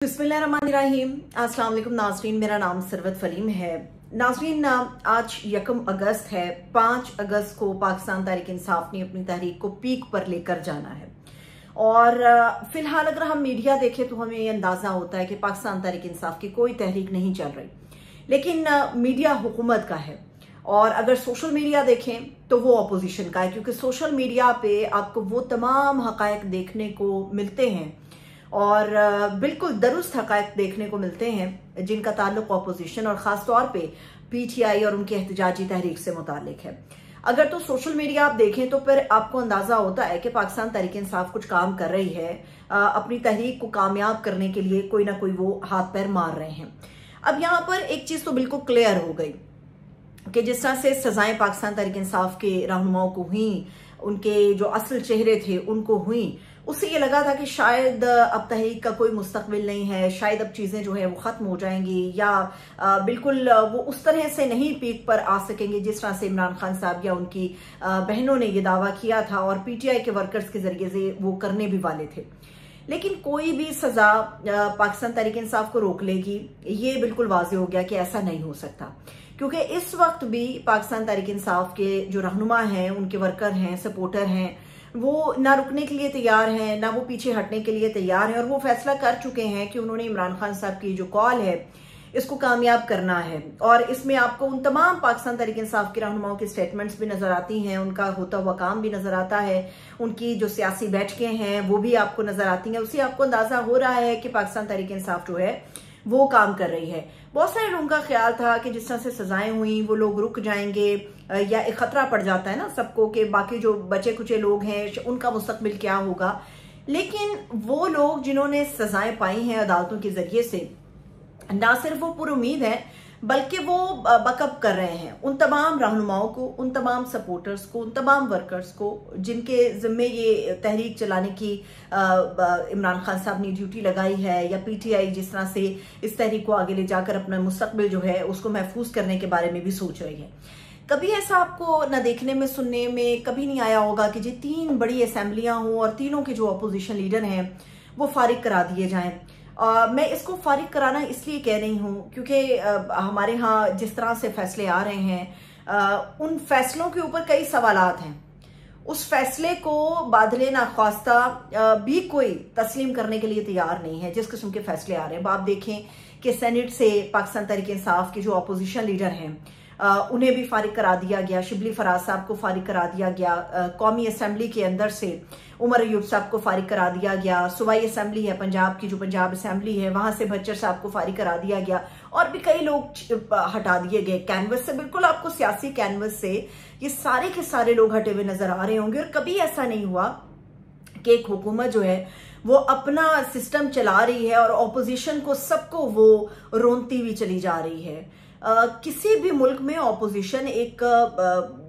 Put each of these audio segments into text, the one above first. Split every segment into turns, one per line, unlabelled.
बिस्मिल्लाहिर्रहमानिर्रहीम। अस्सलाम वालेकुम नाज़रीन, मेरा नाम सरवत फलीम है। नाज़रीन, आज 1 अगस्त है। 5 अगस्त को पाकिस्तान तहरीक इंसाफ ने अपनी तहरीक को पीक पर लेकर जाना है और फिलहाल अगर हम मीडिया देखें तो हमें ये अंदाजा होता है कि पाकिस्तान तहरीक इंसाफ की कोई तहरीक नहीं चल रही, लेकिन मीडिया हुकूमत का है। और अगर सोशल मीडिया देखें तो वो अपोजिशन का है, क्योंकि सोशल मीडिया पे आपको वो तमाम हकायक देखने को मिलते हैं और बिल्कुल दुरुस्त हकायक देखने को मिलते हैं जिनका ताल्लुक अपोजिशन और ख़ास तौर पे पीटीआई और उनकी एहतजाजी तहरीक से मुतालिक है। अगर तो सोशल मीडिया आप देखें तो फिर आपको अंदाजा होता है कि पाकिस्तान तहरीक इंसाफ कुछ काम कर रही है, अपनी तहरीक को कामयाब करने के लिए कोई ना कोई वो हाथ पैर मार रहे हैं। अब यहाँ पर एक चीज तो बिल्कुल क्लियर हो गई कि जिस तरह से सजाएं पाकिस्तान तहरीक इंसाफ के रहनुमाओं को हुई, उनके जो असल चेहरे थे उनको हुई, उससे ये लगा था कि शायद अब तहरीक का कोई मुस्तकबिल नहीं है, शायद अब चीजें जो है वो खत्म हो जाएंगी या बिल्कुल वो उस तरह से नहीं पीक पर आ सकेंगे जिस तरह से इमरान खान साहब या उनकी बहनों ने ये दावा किया था और पीटीआई के वर्कर्स के जरिए से वो करने भी वाले थे। लेकिन कोई भी सजा पाकिस्तान तहरीक इंसाफ को रोक लेगी, ये बिल्कुल वाज़ेह हो गया कि ऐसा नहीं हो सकता, क्योंकि इस वक्त भी पाकिस्तान तहरीक इंसाफ के जो रहनुमा हैं, उनके वर्कर हैं, सपोर्टर हैं, वो ना रुकने के लिए तैयार हैं, ना वो पीछे हटने के लिए तैयार हैं और वो फैसला कर चुके हैं कि उन्होंने इमरान खान साहब की जो कॉल है इसको कामयाब करना है। और इसमें आपको उन तमाम पाकिस्तान तहरीक इंसाफ के रहनुमाओं की स्टेटमेंट्स भी नजर आती हैं, उनका होता हुआ काम भी नजर आता है, उनकी जो सियासी बैठकें हैं वो भी आपको नजर आती हैं। उससे आपको अंदाजा हो रहा है कि पाकिस्तान तहरीक इंसाफ जो है वो काम कर रही है। बहुत सारे लोगों का ख्याल था कि जिस तरह से सजाएं हुई वो लोग रुक जाएंगे या एक खतरा पड़ जाता है ना सबको कि बाकी जो बचे कुचे लोग हैं उनका मुस्तकबिल क्या होगा। लेकिन वो लोग जिन्होंने सजाएं पाई हैं अदालतों के जरिए से, ना सिर्फ वो पुरुमीद है बल्कि वो बकअप कर रहे हैं उन तमाम रहनुमाओं को, उन तमाम सपोर्टर्स को, उन तमाम वर्कर्स को जिनके जिम्मे ये तहरीक चलाने की इमरान खान साहब ने ड्यूटी लगाई है, या पीटीआई जिस तरह से इस तहरीक को आगे ले जाकर अपना मुस्तकबिल जो है उसको महफूज करने के बारे में भी सोच रही है। कभी ऐसा आपको न देखने में सुनने में कभी नहीं आया होगा कि जी 3 बड़ी असेंबलियां हों और तीनों के जो अपोजिशन लीडर हैं वो फारिग करा दिए जाएं। मैं इसको फारिग कराना इसलिए कह रही हूँ क्योंकि हमारे यहाँ जिस तरह से फैसले आ रहे हैं उन फैसलों के ऊपर कई सवालात हैं। उस फैसले को बादले नाख्वास्ता भी कोई तस्लीम करने के लिए तैयार नहीं है जिस किस्म के फैसले आ रहे हैं। आप देखें कि सेनेट से पाकिस्तान तहरीक इंसाफ के जो अपोजिशन लीडर हैं उन्हें भी फारिग करा दिया गया, शिबली फराज साहब को फारिग करा दिया गया, कौमी असेंबली के अंदर से उमर अयूब साहब को फारिग करा दिया गया, सूबाई असेंबली है पंजाब की, जो पंजाब असेंबली है वहां से भच्चर साहब को फारिग करा दिया गया और भी कई लोग हटा दिए गए कैनवस से। बिल्कुल आपको सियासी कैनवस से ये सारे के सारे लोग हटे हुए नजर आ रहे होंगे। और कभी ऐसा नहीं हुआ कि एक हुकूमत जो है वो अपना सिस्टम चला रही है और ऑपोजिशन को सबको वो रोनती हुई चली जा रही है। किसी भी मुल्क में ऑपोजिशन एक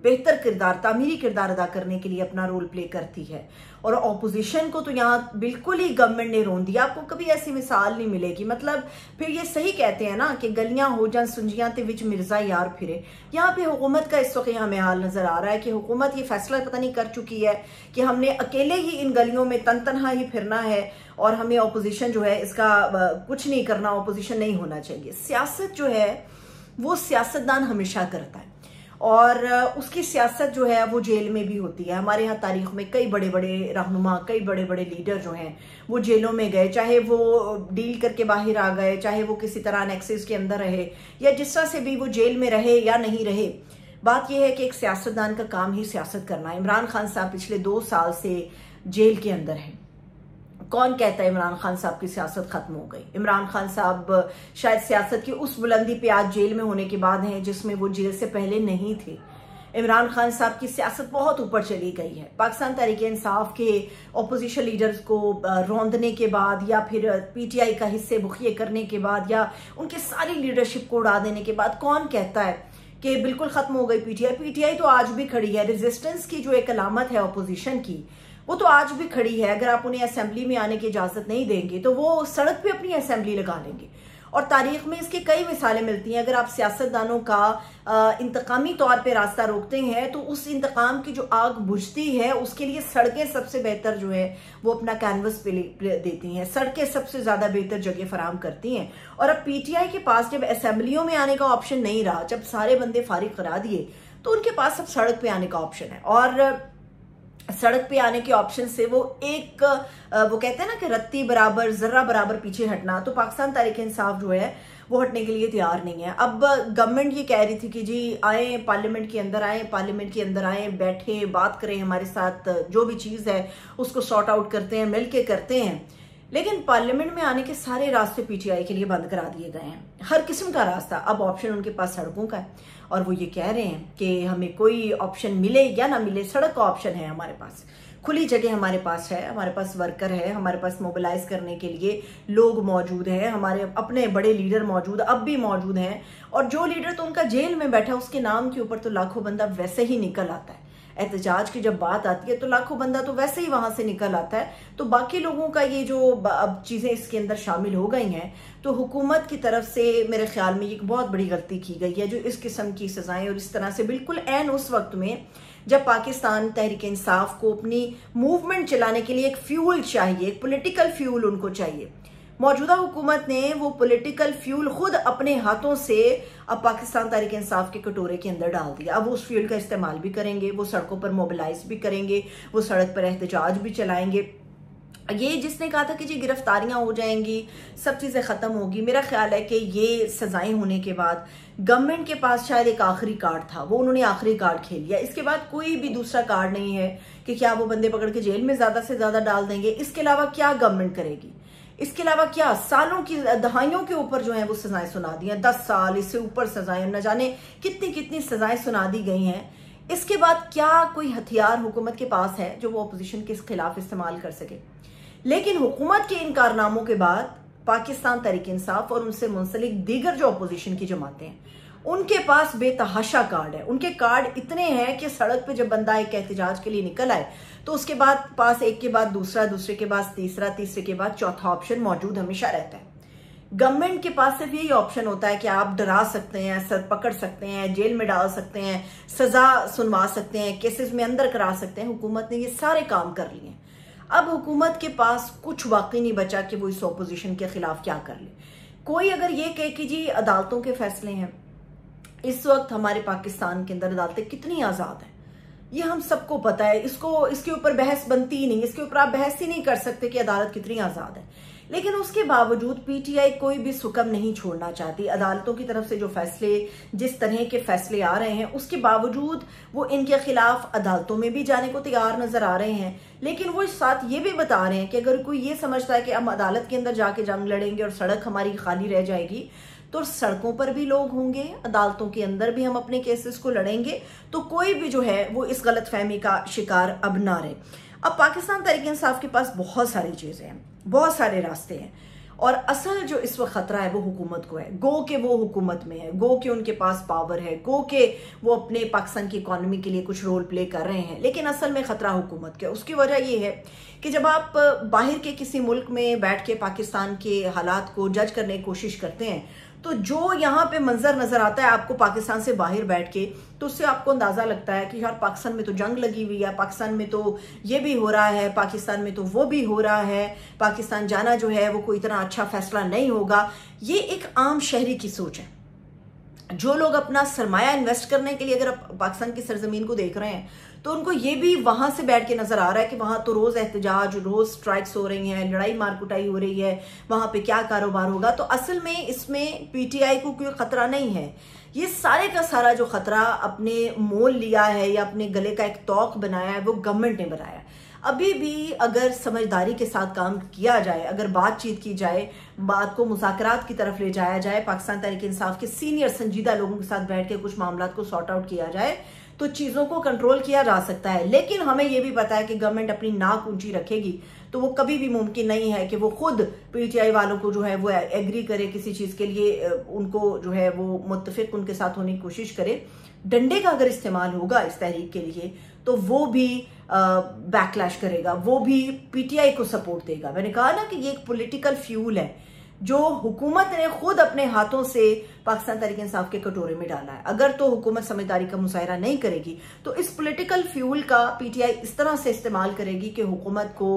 बेहतर किरदार, तामीरी किरदार अदा करने के लिए अपना रोल प्ले करती है और ऑपोजिशन को तो यहाँ बिल्कुल ही गवर्नमेंट ने रोन दिया। आपको कभी ऐसी मिसाल नहीं मिलेगी। मतलब फिर ये सही कहते हैं ना कि गलियां हो जान सुंजियां ते विच मिर्जा यार फिरे। यहाँ पे हुकूमत का इस वक्त हमें हाल नजर आ रहा है कि हुकूमत ये फैसला पता नहीं कर चुकी है कि हमने अकेले ही इन गलियों में तनहा ही फिरना है और हमें ऑपोजिशन जो है इसका कुछ नहीं करना, ऑपोजिशन नहीं होना चाहिए। सियासत जो है वो सियासतदान हमेशा करता है और उसकी सियासत जो है वो जेल में भी होती है। हमारे यहाँ तारीख में कई बड़े बड़े रहनुमा, कई बड़े बड़े लीडर जो हैं वो जेलों में गए, चाहे वो डील करके बाहर आ गए, चाहे वो किसी तरह एनेक्सिस के अंदर रहे या जिस तरह से भी वो जेल में रहे या नहीं रहे। बात यह है कि एक सियासतदान का काम ही सियासत करना है। इमरान खान साहब पिछले 2 साल से जेल के अंदर हैं। कौन कहता है इमरान खान साहब की सियासत खत्म हो गई? इमरान खान साहब शायद सियासत की उस बुलंदी पे आज जेल में होने के बाद हैं जिसमें वो जेल से पहले नहीं थे। इमरान खान साहब की सियासत बहुत ऊपर चली गई है। पाकिस्तान तहरीक इंसाफ के ऑपोजिशन लीडर्स को रौंदने के बाद या फिर पीटीआई का हिस्से मुखिए करने के बाद या उनकी सारी लीडरशिप को उड़ा देने के बाद कौन कहता है कि बिल्कुल खत्म हो गई पीटीआई? पीटीआई तो आज भी खड़ी है। रेजिस्टेंस की जो एक अलामत है ऑपोजिशन की वो तो आज भी खड़ी है। अगर आप उन्हें असेंबली में आने की इजाजत नहीं देंगे तो वो सड़क पे अपनी असेंबली लगा लेंगे और तारीख में इसकी कई मिसालें मिलती हैं। अगर आप सियासतदानों का इंतकामी तौर पे रास्ता रोकते हैं तो उस इंतकाम की जो आग बुझती है उसके लिए सड़कें सबसे बेहतर जो है वो अपना कैनवस पे देती हैं। सड़कें सबसे ज्यादा बेहतर जगह फराहम करती हैं। और अब पीटीआई के पास जब असेंबलियों में आने का ऑप्शन नहीं रहा, जब सारे बंदे फारिग करा दिए, तो उनके पास अब सड़क पे आने का ऑप्शन है। और सड़क पे आने के ऑप्शन से वो वो कहते हैं ना कि रत्ती बराबर जर्रा बराबर पीछे हटना, तो पाकिस्तान तहरीक इंसाफ जो है वो हटने के लिए तैयार नहीं है। अब गवर्नमेंट ये कह रही थी कि जी आए पार्लियामेंट के अंदर आए, पार्लियामेंट के अंदर आए, बैठे बात करें, हमारे साथ जो भी चीज है उसको सॉर्ट आउट करते हैं, मिलके करते हैं। लेकिन पार्लियामेंट में आने के सारे रास्ते पीटीआई के लिए बंद करा दिए गए हैं, हर किस्म का रास्ता। अब ऑप्शन उनके पास सड़कों का है और वो ये कह रहे हैं कि हमें कोई ऑप्शन मिले या ना मिले, सड़क का ऑप्शन है हमारे पास, खुली जगह हमारे पास है, हमारे पास वर्कर है, हमारे पास मोबिलाइज करने के लिए लोग मौजूद हैं, हमारे अपने बड़े लीडर मौजूद अब भी मौजूद हैं। और जो लीडर तो उनका जेल में बैठा उसके नाम के ऊपर तो लाखों बंदा वैसे ही निकल आता है। एहतजाज की जब बात आती है तो लाखों बंदा तो वैसे ही वहां से निकल आता है। तो बाकी लोगों का ये जो अब चीजें इसके अंदर शामिल हो गई हैं, तो हुकूमत की तरफ से मेरे ख्याल में एक बहुत बड़ी गलती की गई है, जो इस किस्म की सजाएं और इस तरह से बिल्कुल ऐन उस वक्त में जब पाकिस्तान तहरीक इंसाफ को अपनी मूवमेंट चलाने के लिए एक फ्यूल चाहिए, एक पॉलिटिकल फ्यूल उनको चाहिए। मौजूदा हुकूमत ने वो पॉलिटिकल फ्यूल खुद अपने हाथों से अब पाकिस्तान तहरीक इंसाफ के कटोरे के अंदर डाल दिया। अब वो उस फ्यूल का इस्तेमाल भी करेंगे, वो सड़कों पर मोबिलाइज भी करेंगे, वो सड़क पर एहतजाज भी चलाएंगे। ये जिसने कहा था कि जी गिरफ्तारियां हो जाएंगी, सब चीजें खत्म होगी, मेरा ख्याल है कि ये सजाएं होने के बाद गवर्नमेंट के पास शायद एक आखिरी कार्ड था, वो उन्होंने आखिरी कार्ड खेल लिया। इसके बाद कोई भी दूसरा कार्ड नहीं है कि क्या वो बंदे पकड़ के जेल में ज्यादा से ज्यादा डाल देंगे। इसके अलावा क्या गवर्नमेंट करेगी, इसके अलावा क्या सालों की दहाइयों के ऊपर जो है वो सजाएं सुना दी हैं, 10 साल इससे ऊपर सजाएं, न जाने कितनी कितनी सजाएं सुना दी गई हैं। इसके बाद क्या कोई हथियार हुकूमत के पास है जो वो अपोजिशन के खिलाफ इस्तेमाल कर सके। लेकिन हुकूमत के इन कारनामों के बाद पाकिस्तान तहरीक इंसाफ और उनसे मुंसलिक दीगर जो अपोजिशन की जमातें हैं उनके पास बेतहाशा कार्ड है। उनके कार्ड इतने हैं कि सड़क पे जब बंदा एक एहतजाज के लिए निकल आए तो उसके बाद पास एक के बाद दूसरा, दूसरे के बाद तीसरा, तीसरे के बाद चौथा ऑप्शन मौजूद हमेशा रहता है। गवर्नमेंट के पास सिर्फ यही ऑप्शन होता है कि आप डरा सकते हैं, सर पकड़ सकते हैं, जेल में डाल सकते हैं, सजा सुनवा सकते हैं, केसेस में अंदर करा सकते हैं। हुकूमत ने ये सारे काम कर लिए। अब हुकूमत के पास कुछ वाकई नहीं बचा कि वो इस ऑपोजिशन के खिलाफ क्या कर ले। कोई अगर ये कहे कि जी अदालतों के फैसले हैं, इस वक्त हमारे पाकिस्तान के अंदर अदालतें कितनी आजाद हैं ये हम सबको पता है, इसके ऊपर बहस बनती ही नहीं, इसके ऊपर आप बहस ही नहीं कर सकते कि अदालत कितनी आजाद है। लेकिन उसके बावजूद पीटीआई कोई भी सुकम नहीं छोड़ना चाहती। अदालतों की तरफ से जो फैसले, जिस तरह के फैसले आ रहे हैं, उसके बावजूद वो इनके खिलाफ अदालतों में भी जाने को तैयार नजर आ रहे हैं। लेकिन वो साथ ये भी बता रहे हैं कि अगर कोई ये समझता है कि हम अदालत के अंदर जाके जंग लड़ेंगे और सड़क हमारी खाली रह जाएगी, तो सड़कों पर भी लोग होंगे, अदालतों के अंदर भी हम अपने केसेस को लड़ेंगे, तो कोई भी जो है वो इस गलत फहमी का शिकार अब ना रहे। अब पाकिस्तान तहरीक इंसाफ के पास बहुत सारी चीजें हैं, बहुत सारे रास्ते हैं, और असल जो इस वक्त खतरा है वो हुकूमत को है। गो के वो हुकूमत में है, गो के उनके पास पावर है, गो के वो अपने पाकिस्तान की इकोनॉमी के लिए कुछ रोल प्ले कर रहे हैं, लेकिन असल में खतरा हुकूमत का। उसकी वजह ये है कि जब आप बाहर के किसी मुल्क में बैठ के पाकिस्तान के हालात को जज करने की कोशिश करते हैं, तो जो यहाँ पे मंजर नजर आता है आपको पाकिस्तान से बाहर बैठ के, तो उससे आपको अंदाजा लगता है कि यार पाकिस्तान में तो जंग लगी हुई है, पाकिस्तान में तो ये भी हो रहा है, पाकिस्तान में तो वो भी हो रहा है, पाकिस्तान जाना जो है वो कोई इतना अच्छा फैसला नहीं होगा। ये एक आम शहरी की सोच है। जो लोग अपना सरमाया इन्वेस्ट करने के लिए अगर पाकिस्तान की सरजमीन को देख रहे हैं, तो उनको ये भी वहां से बैठ के नजर आ रहा है कि वहां तो रोज एहतजाज, रोज स्ट्राइक्स हो रही हैं, लड़ाई मार कुटाई हो रही है, वहां पे क्या कारोबार होगा। तो असल में इसमें पीटीआई को कोई खतरा नहीं है। ये सारे का सारा जो खतरा अपने मोल लिया है या अपने गले का एक तौक बनाया है वो गवर्नमेंट ने बनाया है। अभी भी अगर समझदारी के साथ काम किया जाए, अगर बातचीत की जाए, बात को मुज़ाकरात की तरफ ले जाया जाए, पाकिस्तान तहरीक इंसाफ के सीनियर संजीदा लोगों के साथ बैठ के कुछ मामला को सॉर्ट आउट किया जाए, तो चीजों को कंट्रोल किया जा सकता है। लेकिन हमें यह भी पता है कि गवर्नमेंट अपनी नाक ऊंची रखेगी तो वो कभी भी मुमकिन नहीं है कि वो खुद पीटीआई वालों को जो है वो एग्री करे किसी चीज के लिए, उनको जो है वो मुत्तफिक उनके साथ होने की कोशिश करे। डंडे का अगर इस्तेमाल होगा इस तहरीक के लिए तो वो भी बैकलैश करेगा, वो भी पीटीआई को सपोर्ट देगा। मैंने कहा ना कि ये एक पॉलिटिकल फ्यूल है। जो हुकूमत ने खुद अपने हाथों से पाकिस्तान तहरीक इंसाफ के कटोरे में डाला है। अगर तो हुकूमत समझदारी का मुजाहरा नहीं करेगी तो इस पॉलिटिकल फ्यूल का पीटीआई इस तरह से इस्तेमाल करेगी कि हुकूमत को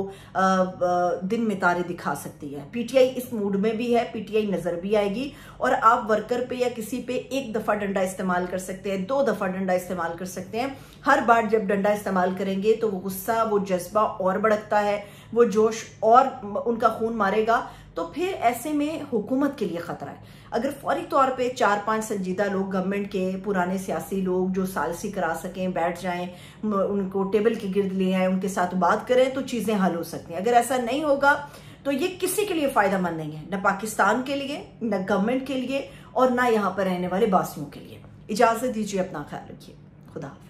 दिन में तारे दिखा सकती है। पीटीआई इस मूड में भी है, पीटीआई नजर भी आएगी और आप वर्कर पे या किसी पे एक दफा डंडा इस्तेमाल कर सकते हैं, 2 दफा डंडा इस्तेमाल कर सकते हैं। हर बार जब डंडा इस्तेमाल करेंगे तो वो गुस्सा, वो जज्बा और भड़कता है, वो जोश और उनका खून मारेगा। तो फिर ऐसे में हुकूमत के लिए खतरा है। अगर फौरी तौर पे 4-5 संजीदा लोग गवर्नमेंट के, पुराने सियासी लोग जो सालसी करा सकें, बैठ जाएं, उनको टेबल के गिर्द ले आए, उनके साथ बात करें तो चीजें हल हो सकती हैं। अगर ऐसा नहीं होगा तो ये किसी के लिए फायदेमंद नहीं है, न पाकिस्तान के लिए, न गवर्नमेंट के लिए और ना यहाँ पर रहने वाले बासियों के लिए। इजाजत दीजिए, अपना ख्याल रखिए। खुदा हाफिज़।